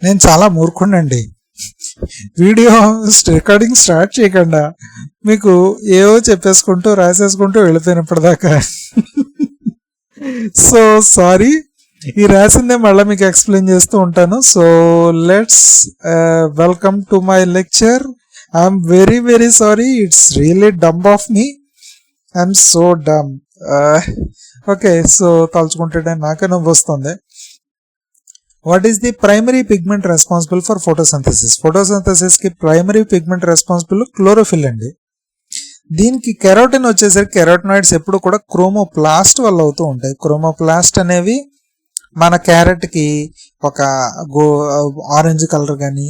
నేను చాలా మూర్ఖుండండి. Video recording start చేయకుండా మీకు ఏవో చెప్పేసుకుంటూ రాసేసుకుంటూ వెళ్ళిపోయినప్పటిదాకా. సో సారీ, ఈ రాసిందే మళ్ళీ మీకు ఎక్స్ప్లెయిన్ చేస్తూ ఉంటాను. So let's welcome to my lecture. I'm very very sorry, it's really dumb of me. I'm so dumb. Okay, so తలుచుకుంటే నాకే నవ్వు వస్తుంది. What is the primary pigment responsible for photosynthesis? Photosynthesis కి ప్రైమరీ పిగ్మెంట్ రెస్పాన్సిబుల్ క్లోరోఫిల్ అండి. దీనికి keratin వచ్చేసరికి carotenoids ఎప్పుడు కూడా క్రోమోప్లాస్ట్ వల్ల అవుతూ ఉంటాయి. క్రోమోప్లాస్ట్ అనేవి మన క్యారెట్ కి ఒక ఆరెంజ్ కలర్ కానీ,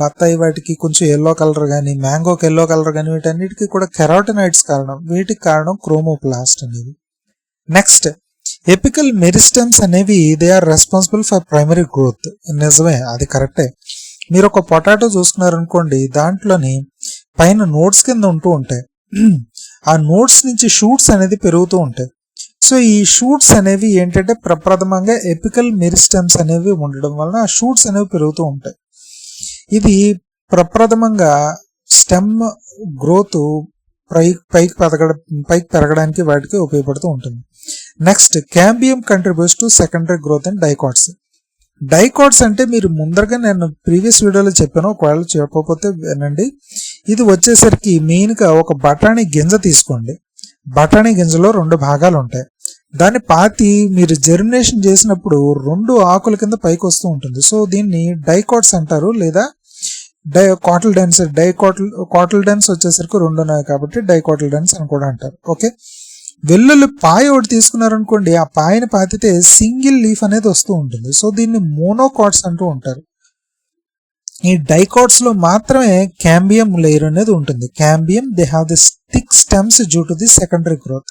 బత్తాయి వాటికి కొంచెం ఎల్లో కలర్ కానీ, మ్యాంగోకి ఎల్లో కలర్ కానీ, వీటన్నిటికీ కూడా కెరోటినాయిడ్స్ కారణం. వీటికి కారణం క్రోమోప్లాస్ట్ అనేవి. నెక్స్ట్, ఎపికల్ మెరిస్టెమ్స్ అనేవి they are responsible for primary growth. నిజమే, అది కరెక్టే. మీరు ఒక పొటాటో చూసుకున్నారనుకోండి, దాంట్లోని పైన నోట్స్ కింద ఉంటూ ఉంటాయి. ఆ నోట్స్ నుంచి షూట్స్ అనేది పెరుగుతూ ఉంటాయి. సో ఈ షూట్స్ అనేవి ఏంటంటే ప్రప్రథమంగా ఎపికల్ మెరిస్టెమ్స్ అనేవి ఉండడం వలన ఆ షూట్స్ అనేవి పెరుగుతూ ఉంటాయి. ఇది ప్రప్రథమంగా స్టెమ్ గ్రోత్ పైకి పెరగడానికి వాటికి ఉపయోగపడుతూ ఉంటుంది. Next, cambium contributes to secondary growth and dicots. Dicots అంటే మీరు ముందరగా నేను ప్రీవియస్ వీడియోలో చెప్పాను, ఒకవేళ చెప్పకపోతే వినండి. ఇది వచ్చేసరికి మెయిన్గా ఒక బఠానీ గింజ తీసుకోండి. బఠానీ గింజలో 2 భాగాలు ఉంటాయి. దాన్ని పాతి మీరు జెర్మినేషన్ చేసినప్పుడు 2 ఆకుల కింద పైకి వస్తూ ఉంటుంది. సో దీన్ని డైకాట్స్ అంటారు, లేదా కాటిల్డెన్స్. కాటిల్డెన్స్ వచ్చేసరికి 2 ఉన్నాయి కాబట్టి డైకాటిల్డెన్స్ అని కూడా అంటారు. ఓకే, వెల్లుల్లి పాయ ఒకటి తీసుకున్నారనుకోండి, ఆ పాయని పాతితే సింగిల్ లీఫ్ అనేది వస్తూ ఉంటుంది. సో దీన్ని మోనోకాట్స్ అంటూ ఉంటారు. ఈ డైకాట్స్ లో మాత్రమే క్యాంబియం లేయర్ అనేది ఉంటుంది. Cambium they have the thick stems due to the secondary growth.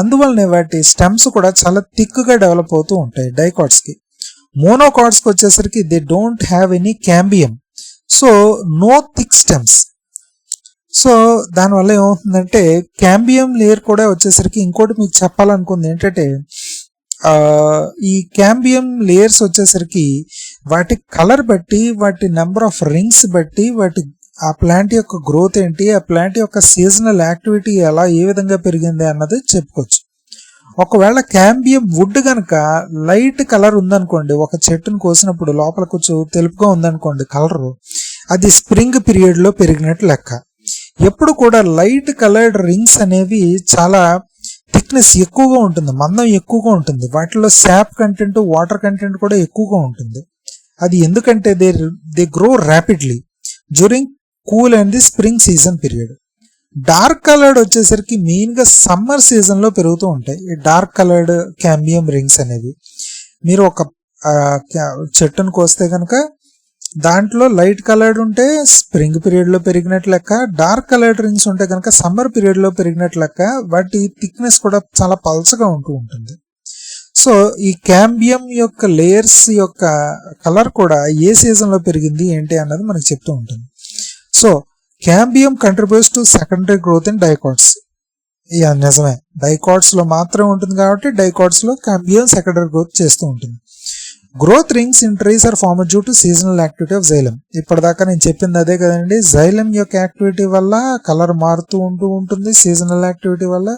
అందువల్లనే వాటి స్టెమ్స్ కూడా చాలా థిక్ గా డెవలప్ అవుతూ ఉంటాయి డైకాట్స్ కి. మోనోకాట్స్ కి వచ్చేసరికి they don't have any cambium, so no thick stems. So దానివల్ల ఏమవుతుందంటే క్యాంబియం లేయర్ కూడా వచ్చేసరికి ఇంకోటి మీకు చెప్పాలనుకుంది ఏంటంటే, ఈ క్యాంబియం లేయర్స్ వచ్చేసరికి వాటి కలర్ బట్టి, వాటి నెంబర్ ఆఫ్ రింగ్స్ బట్టి, ఆ ప్లాంట్ యొక్క గ్రోత్ ఏంటి, ఆ ప్లాంట్ యొక్క సీజనల్ యాక్టివిటీ ఏ విధంగా పెరిగింది అన్నది చెప్పుకోవచ్చు. ఒకవేళ క్యాంబియం వుడ్ కనుక లైట్ కలర్ ఉందనుకోండి, ఒక చెట్టును కోసినప్పుడు లోపల కొంచెం తెలుపుగా ఉందనుకోండి కలరు, అది స్ప్రింగ్ పీరియడ్ లో పెరిగినట్టు లెక్క. ఎప్పుడు కూడా లైట్ కలర్డ్ రింగ్స్ అనేవి చాలా థిక్నెస్ ఎక్కువగా ఉంటుంది, మందం ఎక్కువగా ఉంటుంది. వాటిలో శాప్ కంటెంట్, వాటర్ కంటెంట్ కూడా ఎక్కువగా ఉంటుంది. అది ఎందుకంటే they grow rapidly during cool and the spring season period. Dark coloured వచ్చేసరికి మెయిన్ గా సమ్మర్ సీజన్ లో పెరుగుతూ ఉంటాయి ఈ డార్క్ కలర్డ్ క్యాంబియం రింగ్స్ అనేవి. మీరు ఒక చెట్టును కోస్తే కనుక దాంట్లో లైట్ కలర్డ్ ఉంటే స్ప్రింగ్ పీరియడ్ లో పెరిగినట్లు లెక్క, డార్క్ కలర్డ్ రింగ్స్ ఉంటే కనుక సమ్మర్ పీరియడ్ లో పెరిగినట్లు లెక్క. వాటి థిక్నెస్ కూడా చాలా పల్చగా ఉంటూ ఉంటుంది. సో ఈ క్యాంబియం యొక్క లేయర్స్ యొక్క కలర్ కూడా ఏ సీజన్ లో పెరిగింది ఏంటి అన్నది మనకు చెప్తూ ఉంటుంది. So cambium contributes to secondary growth in dicots. నిజమే, డైకాట్స్ లో మాత్రమే ఉంటుంది కాబట్టి డైకాట్స్ లో క్యాంబియం సెకండరీ గ్రోత్ చేస్తూ ఉంటుంది. Growth rings in trees are formed due to seasonal activity of xylem. ఇప్పటిదాకా నేను చెప్పింది అదే కదండి. జైలం యొక్క యాక్టివిటీ వల్ల కలర్ మారుతూ ఉంటుంది, సీజనల్ యాక్టివిటీ వల్ల.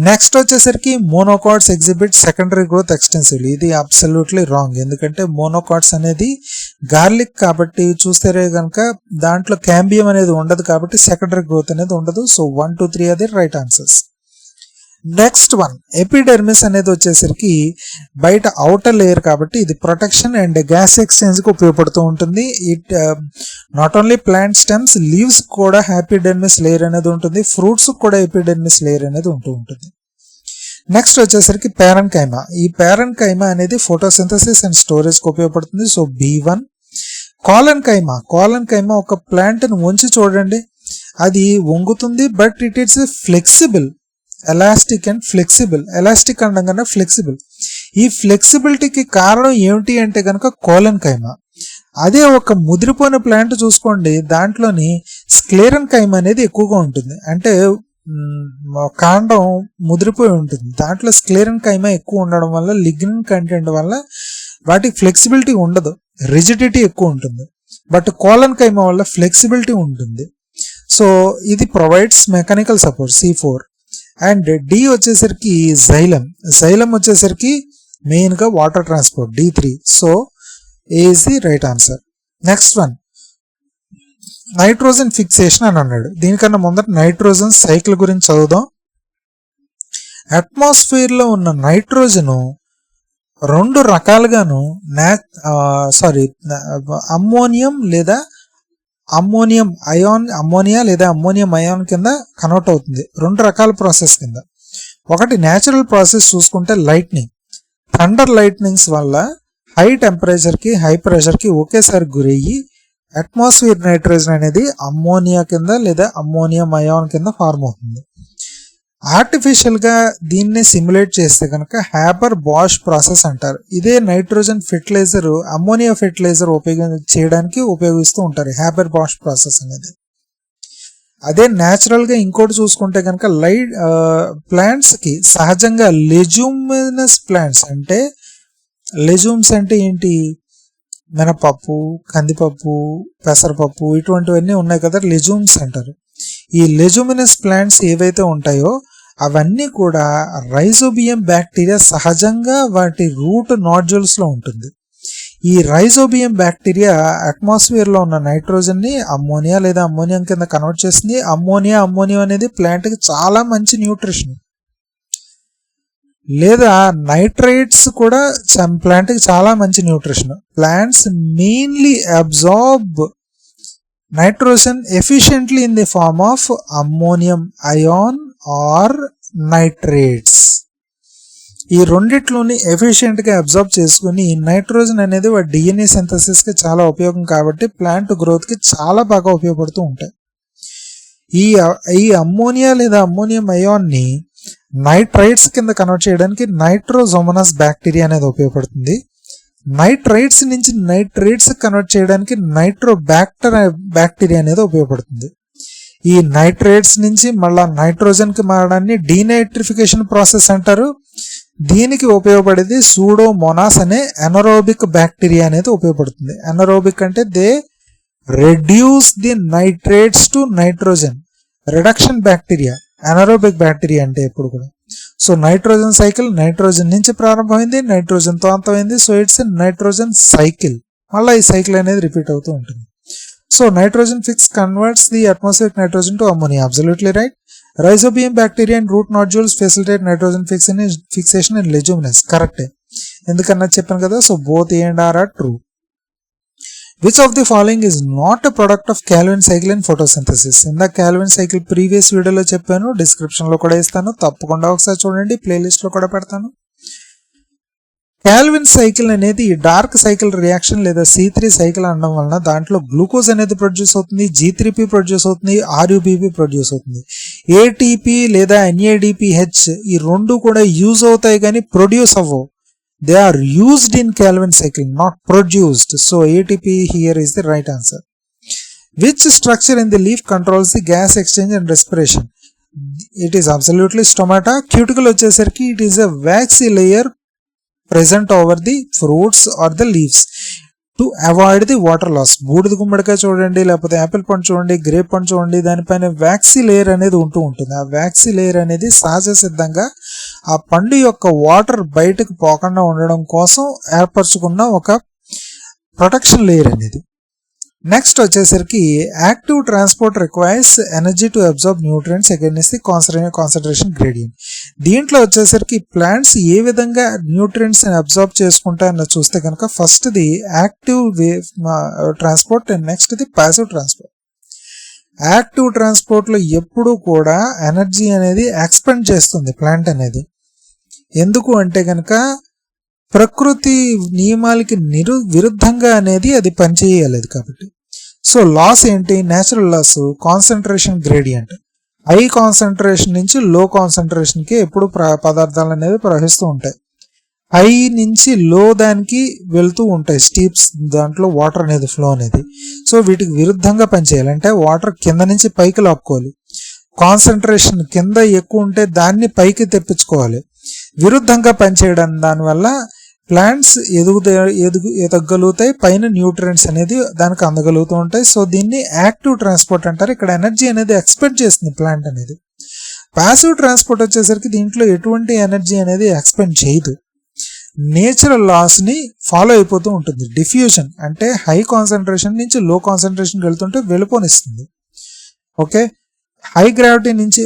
నెక్స్ట్ వచ్చేసరికి monocots exhibit secondary growth extensively. ఇది అబ్సల్యూట్లీ రాంగ్. ఎందుకంటే మోనోకాట్స్ అనేది గార్లిక్ కాబట్టి చూస్తే కనుక దాంట్లో క్యాంబియం అనేది ఉండదు కాబట్టి సెకండరీ గ్రోత్ అనేది ఉండదు. సో 1, 2, 3 అది right answers. Next one, epidermis అనేది వచ్చేసరికి బయట అవుటర్ లేయర్ కాబట్టి ఇది ప్రొటెక్షన్ అండ్ గ్యాస్ ఎక్స్చేంజ్ కి ఉపయోగపడుతూ ఉంటుంది. It not only plant stems, leaves కూడా ఎపిడెర్మిస్ లేయర్ అనేది ఉంటుంది, ఫ్రూట్స్ కూడా ఎపిడెర్మిస్ లేయర్ అనేది ఉంటూ ఉంటుంది. నెక్స్ట్ వచ్చేసరికి పేరెన్కైమా. ఈ పేరెన్కైమా అనేది ఫోటోసింథసిస్ అండ్ స్టోరేజ్ కి ఉపయోగపడుతుంది. So B1. కాలన్కైమా ఒక ప్లాంట్ ను వంచి చూడండి, అది వంగుతుంది, but it is flexible, elastic and flexible. Elastic అనగానే ఫ్లెక్సిబుల్. ఈ ఫ్లెక్సిబిలిటీకి కారణం ఏమిటి అంటే కనుక కోలన్కైమా. అదే ఒక ముదిరిపోయిన ప్లాంట్ చూసుకోండి, దాంట్లోని స్క్లెరెన్కైమా అనేది ఎక్కువగా ఉంటుంది. అంటే కాండం ముదిరిపోయి ఉంటుంది, దాంట్లో స్క్లెరెన్కైమా ఎక్కువ ఉండడం వల్ల లిగ్నిన్ కంటెంట్ వల్ల వాటికి ఫ్లెక్సిబిలిటీ ఉండదు, రిజిడిటీ ఎక్కువ ఉంటుంది. బట్ కోలన్ కైమా వల్ల ఫ్లెక్సిబిలిటీ ఉంటుంది. సో ఇది provides mechanical support C4. And D వచ్చేసరికి జైలం వచ్చేసరికి మెయిన్ గా water transport D3. So A is the right answer. Next one nitrogen fixation అని అన్నాడు. దీనికన్నా ముందర నైట్రోజన్ సైకిల్ గురించి చదువుదాం. అట్మాస్ఫియర్ లో ఉన్న నైట్రోజన్ రెండు రకాలుగాను అమ్మోనియం లేదా అమ్మోనియా లేదా అమ్మోనియం అయాన్ కింద కన్వర్ట్ అవుతుంది. రెండు రకాల ప్రాసెస్ కింద. ఒకటి న్యాచురల్ ప్రాసెస్ చూసుకుంటే లైట్నింగ్, థండర్ లైట్నింగ్స్ వల్ల హై టెంపరేచర్ కి హై ప్రెషర్ కి ఒకేసారి గురయ్యి అట్మాస్ఫియర్ నైట్రోజన్ అనేది అమ్మోనియా కింద లేదా అమ్మోనియం అయాన్ కింద ఫార్మ్ అవుతుంది. ఆర్టిఫిషియల్ గా దీన్ని సిమ్యులేట్ చేస్తే కనుక హ్యాబర్ బాష్ ప్రాసెస్ అంటారు. ఇదే నైట్రోజన్ ఫెర్టిలైజర్ అమ్మోనియా ఫెర్టిలైజర్ చేయడానికి ఉపయోగిస్తూ ఉంటారు, హ్యాబర్ బాష్ ప్రాసెస్ అనేది. అదే న్యాచురల్ గా ఇంకోటి చూసుకుంటే కనుక ప్లాంట్స్ కి సహజంగా లెజ్యూమినస్ ప్లాంట్స్ అంటే లెజ్యూమ్స్ అంటే ఏంటి, మినపప్పు, కందిపప్పు, పెసరపప్పు ఇటువంటివన్నీ ఉన్నాయి కదా, లెజ్యూమ్స్ అంటారు. ఈ లెజ్యూమినస్ ప్లాంట్స్ ఏవైతే ఉంటాయో అవన్నీ కూడా రైజోబియం బ్యాక్టీరియా సహజంగా వాటి రూట్ నాడ్యూల్స్ లో ఉంటుంది. ఈ రైజోబియం బ్యాక్టీరియా అట్మాస్ఫియర్ లో ఉన్న నైట్రోజన్ ని అమ్మోనియా లేదా అమ్మోనియం కింద కన్వర్ట్ చేస్తుంది. అమ్మోనియం అనేది ప్లాంట్ కి చాలా మంచి న్యూట్రిషన్. లేదా నైట్రేట్స్ కూడా ప్లాంట్ కి చాలా మంచి nutrition. Plants mainly absorb nitrogen efficiently in the form of ammonium ion or nitrates. ఈ రెండిట్లోని ఎఫిషియెంట్ గా అబ్జార్బ్ చేసుకుని నైట్రోజన్ అనేది వాటి డిఎన్ఏ సింథసిస్ కి చాలా ఉపయోగం కాబట్టి ప్లాంట్ గ్రోత్ కి చాలా బాగా ఉపయోగపడుతూ ఉంటాయి. ఈ అమ్మోనియా లేదా అమ్మోనియం అయాన్ ని నైట్రైట్స్ కింద కన్వర్ట్ చేయడానికి నైట్రోజోమోనాస్ బ్యాక్టీరియా అనేది ఉపయోగపడుతుంది. నైట్రైట్స్ నుంచి నైట్రేట్స్ కన్వర్ట్ చేయడానికి బ్యాక్టీరియా అనేది ఉపయోగపడుతుంది. ఈ నైట్రేట్స్ నుంచి మళ్ళా నైట్రోజన్ కి మారడాన్ని డీనైట్రిఫికేషన్ ప్రాసెస్ అంటారు. దీనికి ఉపయోగపడేది సూడోమోనాస్ అనే ఎనరోబిక్ బ్యాక్టీరియా అనేది ఉపయోగపడుతుంది. ఎనరోబిక్ అంటే they reduce the nitrates to nitrogen, reduction bacteria. Anaerobic bacteria అంటే ఎప్పుడు కూడా. సో నైట్రోజన్ సైకిల్ నైట్రోజన్ నుంచి ప్రారంభమైంది, నైట్రోజన్ తో అంతమైంది. So it's a nitrogen cycle. మళ్ళీ ఈ సైకిల్ అనేది రిపీట్ అవుతూ ఉంటుంది. So nitrogen fix converts the atmospheric nitrogen to ammonia. Absolutely right. Rhizobium bacteria and root nodules facilitate nitrogen fixation in leguminous. కరెక్టే, ఎందుకన్నా చెప్పాను కదా. So both A and R true. Which of the following is not a product of Calvin cycle in photosynthesis? ఇందా Calvin cycle previous వీడియోలో చెప్పాను, description లో కూడా ఇస్తాను, తప్పకుండా ఒకసారి చూడండి, ప్లేలిస్ట్ లో కూడా పెడతాను. Calvin సైకిల్ అనేది డార్క్ సైకిల్ రియాక్షన్ లేదా C3 సైకిల్ అనడం వలన దాంట్లో గ్లూకోజ్ అనేది ప్రొడ్యూస్ అవుతుంది, G3P ప్రొడ్యూస్ అవుతుంది, RUBP ప్రొడ్యూస్ అవుతుంది. ATP లేదా NADPH ఈ రెండు కూడా యూజ్ అవుతాయి కానీ ప్రొడ్యూస్ అవ్వవు. They are used in Calvin cycle, not produced. So ATP here is the right answer. Which structure in the leaf controls the gas exchange and respiration? It is absolutely stomata. Cuticle వచ్చేసరికి it is a waxy layer present over the fruits or the leaves to avoid the water loss. బూడిద గుమ్మడికాయ చూడండి, లేకపోతే Apple పండు చూడండి, grape పండు చూడండి, దానిపైన వ్యాక్సీ లేయర్ అనేది ఉంటూ ఉంటుంది. ఆ వ్యాక్సీ లేయర్ అనేది సహజ సిద్ధంగా ఆ పండు యొక్క వాటర్ బయటకు పోకుండా ఉండడం కోసం ఏర్పరచుకున్న ఒక ప్రొటెక్షన్ లేయర్ అనేది. నెక్స్ట్ వచ్చేసరికి active transport requires energy to absorb nutrients against the concentration gradient. దీంట్లో వచ్చేసరికి ప్లాంట్స్ ఏ విధంగా న్యూట్రియంట్స్ అబ్జార్బ్ చేసుకుంటాయన్న చూస్తే కనుక first the active transport and next the passive transport. Active transport లో ఎప్పుడూ కూడా ఎనర్జీ అనేది ఎక్స్పెండ్ చేస్తుంది ప్లాంట్ అనేది. ఎందుకు అంటే కనుక ప్రకృతి నియమాలకి విరుద్ధంగా అనేది అది పనిచేయలేదు కాబట్టి. సో లాస్ ఏంటి, natural laws concentration gradient. High concentration నుంచి లో కాన్సన్ట్రేషన్ కి ఎప్పుడు పదార్థాలు అనేది ప్రవహిస్తూ ఉంటాయి. హై నుంచి లో దానికి వెళ్తూ ఉంటాయి స్టీప్స్, దాంట్లో వాటర్ అనేది ఫ్లో అనేది. సో వీటికి విరుద్ధంగా పనిచేయాలి అంటే వాటర్ కింద నుంచి పైకి లాక్కోవాలి. కాన్సన్ట్రేషన్ కింద ఎక్కువ ఉంటే దాన్ని పైకి తెప్పించుకోవాలి. విరుద్ధంగా పనిచేయడం దానివల్ల ప్లాంట్స్ ఎదగలుగుతాయి, పైన న్యూట్రియంట్స్ అనేది దానికి అందగలుగుతూ ఉంటాయి. సో దీన్ని యాక్టివ్ ట్రాన్స్పోర్ట్ అంటారు. ఇక్కడ ఎనర్జీ అనేది ఎక్స్పెండ్ చేస్తుంది ప్లాంట్ అనేది. పాసివ్ ట్రాన్స్పోర్ట్ వచ్చేసరికి దీంట్లో ఎటువంటి ఎనర్జీ అనేది ఎక్స్పెండ్ చేయదు, నేచురల్ లాస్ ని ఫాలో అయిపోతూ ఉంటుంది. డిఫ్యూజన్ అంటే హై కాన్సన్ట్రేషన్ నుంచి లో కాన్సన్ట్రేషన్కి వెళ్తుంటే వెళ్ళిపోనిస్తుంది. ఓకే, హై గ్రావిటీ నుంచి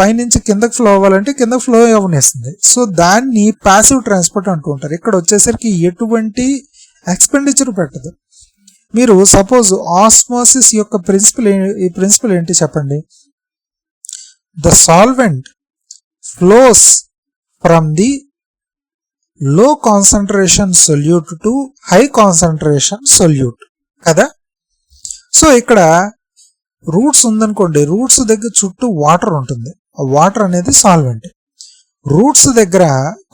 పైనుంచి కిందకి ఫ్లో అవ్వాలంటే కిందకి ఫ్లో అవ్వనిస్తుంది. సో దాన్ని పాసివ్ ట్రాన్స్పోర్ట్ అంటూ ఉంటారు. ఇక్కడ వచ్చేసరికి ఎటువంటి ఎక్స్పెండిచర్ పెట్టదు. మీరు సపోజ్ ఆస్మోసిస్ యొక్క ప్రిన్సిపల్ ఏంటి చెప్పండి? The solvent flows from the లో concentration solute to high concentration solute కదా. సో ఇక్కడ రూట్స్ ఉందనుకోండి, రూట్స్ దగ్గర చుట్టూ వాటర్ ఉంటుంది, ఆ వాటర్ అనేది సాల్వెంట్. రూట్స్ దగ్గర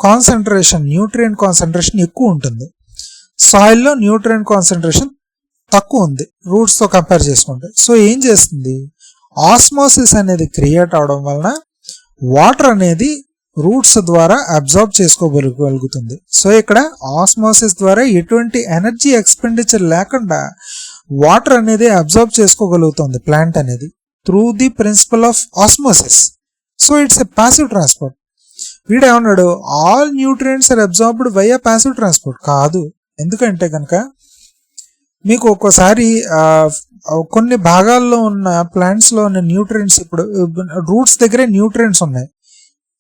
కాన్సన్ట్రేషన్, న్యూట్రియంట్ కాన్సన్ట్రేషన్ ఎక్కువ ఉంటుంది, సాయిల్లో న్యూట్రియంట్ కాన్సన్ట్రేషన్ తక్కువ ఉంది రూట్స్తో కంపేర్ చేసుకుంటే. సో ఏం చేస్తుంది, ఆస్మోసిస్ అనేది క్రియేట్ అవడం వలన వాటర్ అనేది రూట్స్ ద్వారా అబ్జార్బ్ చేసుకోగలుగుతుంది. సో ఇక్కడ ఆస్మోసిస్ ద్వారా ఎటువంటి ఎనర్జీ ఎక్స్పెండిచర్ లేకుండా వాటర్ అనేది అబ్జార్బ్ చేసుకోగలుగుతుంది ప్లాంట్ అనేది through the principle of osmosis. So it's a passive transport. వీడేమన్నాడు, all nutrients are absorbed by a passive transport. కాదు, ఎందుకంటే కనుక మీకు ఒక్కోసారి కొన్ని భాగాల్లో ఉన్న ప్లాంట్స్ లో ఉన్న న్యూట్రియంట్స్, ఇప్పుడు రూట్స్ దగ్గరే న్యూట్రియంట్స్ ఉన్నాయి,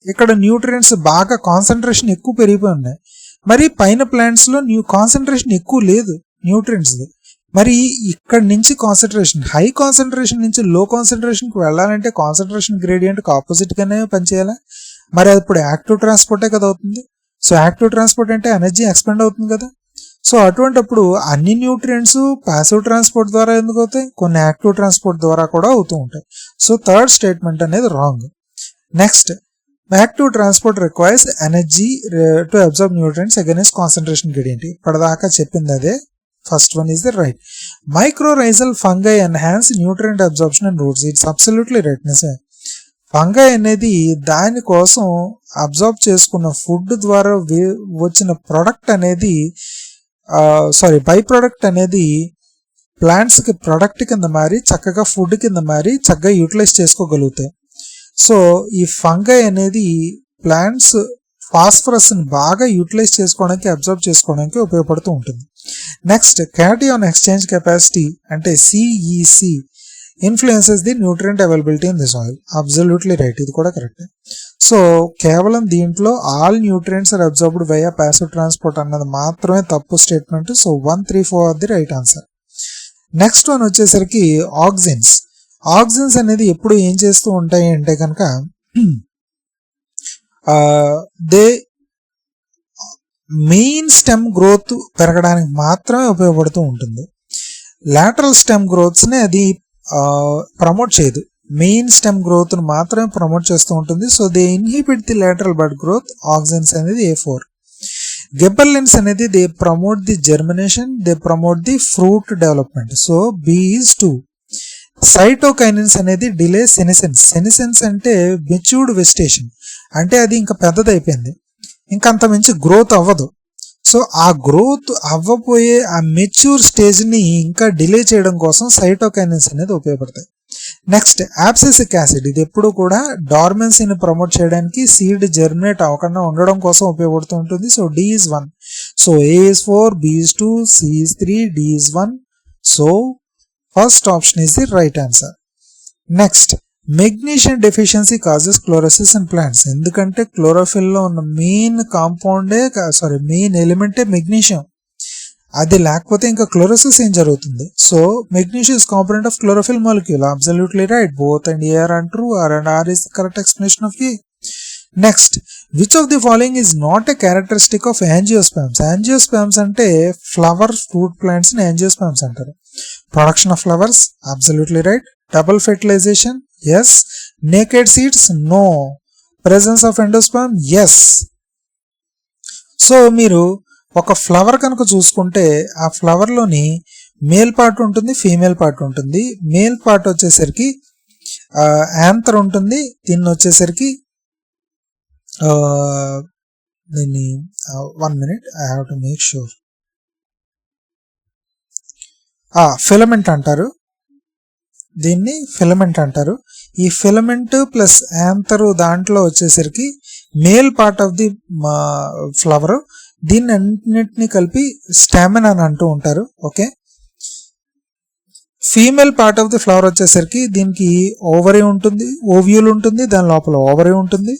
ఇక్కడ న్యూట్రియంట్స్ బాగా కాన్సన్ట్రేషన్ ఎక్కువ పెరిగిపోయి ఉన్నాయి. మరి పైన ప్లాంట్స్ లో కాన్సన్ట్రేషన్ ఎక్కువ లేదు న్యూట్రియంట్స్. మరి ఇక్కడ నుంచి కాన్సన్ట్రేషన్, హై కాన్సన్ట్రేషన్ నుంచి లో కాన్సన్ట్రేషన్ కి వెళ్ళాలంటే కాన్సన్ట్రేషన్ గ్రేడియంట్ కి ఆపోజిట్ గానే పనిచేయాలా? మరి అది ఇప్పుడు యాక్టివ్ ట్రాన్స్పోర్టే కదా అవుతుంది. సో యాక్టివ్ ట్రాన్స్పోర్ట్ అంటే ఎనర్జీ ఎక్స్పెండ్ అవుతుంది కదా. సో అటువంటిప్పుడు అన్ని న్యూట్రియంట్స్ పాసివ్ ట్రాన్స్పోర్ట్ ద్వారా ఎందుకు అవుతాయి, కొన్ని యాక్టివ్ ట్రాన్స్పోర్ట్ ద్వారా కూడా అవుతూ ఉంటాయి. సో థర్డ్ స్టేట్మెంట్ అనేది wrong. Next, active transport requires energy to absorb nutrients against concentration gradient. ఇప్పటిదాకా చెప్పింది అదే. First one is the right. Mycorrhizal fungi enhance nutrient absorption and roots. It's absolutely right. Fungi అనేది దానికోసం absorb చేసుకున్న food ద్వారా వచ్చిన product అనేది byproduct అనేది ప్లాంట్స్ కి ప్రొడక్ట్ కింద మారి చక్కగా ఫుడ్ కింద మారి చక్కగా యూటిలైజ్ చేసుకోగలుగుతాయి. సో ఈ ఫంగై అనేది ప్లాంట్స్ ఫాస్ఫరస్ ని బాగా యూటిలైజ్ చేసుకోవడానికి, అబ్జర్వ్ చేసుకోవడానికి ఉపయోగపడుతూ ఉంటుంది. నెక్స్ట్, క్యాటియాన్ ఎక్స్చేంజ్ కెపాసిటీ అంటే CEC influences the nutrient availability in the soil. Absolutely right, ఇది కూడా కరెక్ట్. సో కేవలం దీంట్లో all nutrients are absorbed via passive transport అన్నది మాత్రమే తప్పు statement. So 1, 3, 4 the right answer. Next one వచ్చేసరికి ఆక్సిన్స్. ఆక్సిన్స్ అనేది ఎప్పుడు ఏం చేస్తూ ఉంటాయి అంటే కనుక దే మెయిన్ స్టెమ్ గ్రోత్ పెరగడానికి మాత్రమే ఉపయోగపడుతూ ఉంటుంది. లాటరల్ స్టెమ్ గ్రోత్స్ ని అది ప్రమోట్ చేయదు, మెయిన్ స్టెమ్ గ్రోత్ ను మాత్రమే ప్రమోట్ చేస్తూ ఉంటుంది. So they inhibit the lateral bud growth. Auxins అనేది A4. గిబ్బర్లిన్స్ అనేది they promote the germination, they promote the fruit development. So B is 2. Cytokinins అనేది డిలే సెనిసెన్స్. సెనిసెన్స్ అంటే matured vegetation, అంటే అది ఇంకా పెద్దదైపోయింది, ఇంకా అంత మించి గ్రోత్ అవ్వదు. సో ఆ గ్రోత్ అవ్వబోయే ఆ మెచ్యూర్ స్టేజ్ ని ఇంకా డిలే చేయడం కోసం సైటోకైనిన్స్ అనేది ఉపయోగపడతాయి. Next, abscisic acid. ఇది ఎప్పుడు కూడా డార్మెన్సీని ప్రమోట్ చేయడానికి, సీడ్ జర్మినేట్ అవ్వకుండా ఉండడం కోసం ఉపయోగపడుతూ ఉంటుంది. So D is 1. So A is 4, B is 2, C is 3, D is 1. So first option is the right answer. Next, magnesium deficiency causes chlorosis in plants. ఎందుకంటే క్లోరోఫిల్ లో ఉన్న మెయిన్ మెయిన్ ఎలిమెంటే మెగ్నీషియం. అది లేకపోతే ఇంకా క్లోరోసిస్ ఏం జరుగుతుంది? So magnesium is component of chlorophyll molecule. Absolutely right. Both and A are true. R and R is the correct explanation of A. Next, which of the following is not a characteristic of angiosperms. Angiosperms అంటే flower fruit plants ని angiosperms అంటారు. Production of flowers. Absolutely right. Double fertilisation. Yes. Naked seeds. No. Presence of endosperm. Yes. So మీరు ఒక flower కనుక చూసుకుంటే ఆ flower లోని male part ఉంటుంది, ఫీమేల్ పార్ట్ ఉంటుంది. మేల్ పార్ట్ వచ్చేసరికి యాంథర్ ఉంటుంది, దీన్ని వచ్చేసరికి దీన్ని 1 minute, I have to make sure. Filament అంటారు, దీన్ని ఫిలమెంట్ అంటారు. ఈ ఫిలమెంట్ ప్లస్ యాంథర్ దాంట్లో వచ్చేసరికి male part of the flower, దీన్ని అన్నిటిని కలిపి స్టామెన్ అని అంటూ ఉంటారు. Okay, female part of the flower వచ్చేసరికి దీనికి ఓవరీ ఉంటుంది, ఓవ్యూల్ ఉంటుంది, దాని లోపల ఓవరీ ఉంటుంది.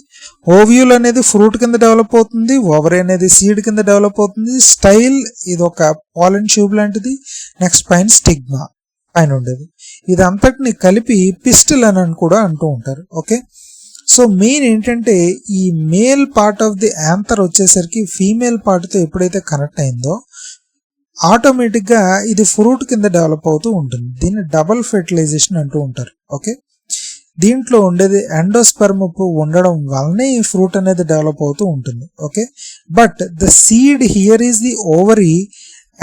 ఓవ్యూల్ అనేది ఫ్రూట్ కింద డెవలప్ అవుతుంది, ఓవరీ అనేది సీడ్ కింద డెవలప్ అవుతుంది. స్టైల్ ఇది ఒక పాలన్ ట్యూబ్ లాంటిది. నెక్స్ట్ పైన స్టిగ్మా పైన ఉండేది. ఇది అంతటిని కలిపి పిస్టిల్ అని కూడా అంటూ ఉంటారు. ఓకే, సో మెయిన్ ఏంటంటే ఈ male part of the anther వచ్చేసరికి ఫీమేల్ పార్ట్తో ఎప్పుడైతే కనెక్ట్ అయిందో ఆటోమేటిక్గా ఇది ఫ్రూట్ కింద డెవలప్ అవుతూ ఉంటుంది. దీన్ని డబుల్ ఫెర్టిలైజేషన్ అంటూ ఉంటారు. ఓకే, దీంట్లో ఉండేది ఎండోస్పెర్మ్ ఉండడం వల్లనే ఈ ఫ్రూట్ అనేది డెవలప్ అవుతూ ఉంటుంది. Okay, but the seed here is the ovary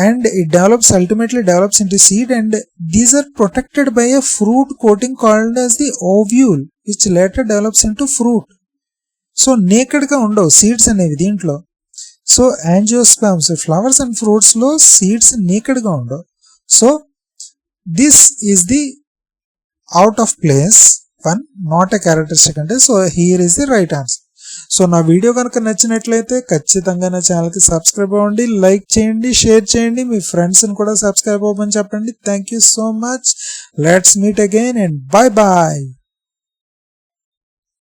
and it ultimately develops into seed, and these are protected by a fruit coating called as the ovule, which later develops into fruit. So naked గా ఉండవు seeds అనేవి దీంట్లో. So angiosperms flowers and fruits లో seeds naked గా ఉండవు. So this is the out of place one, not a characteristic అంటే. So here is the right answer. So నా video కనుక నచ్చినట్లయితే ఖచ్చితంగా నా ఛానల్కి సబ్స్క్రైబ్ అవ్వండి, లైక్ చేయండి, షేర్ చేయండి, మీ ఫ్రెండ్స్ని కూడా సబ్స్క్రైబ్ అవ్వమని చెప్పండి. Thank you so much. Let's meet again and bye bye.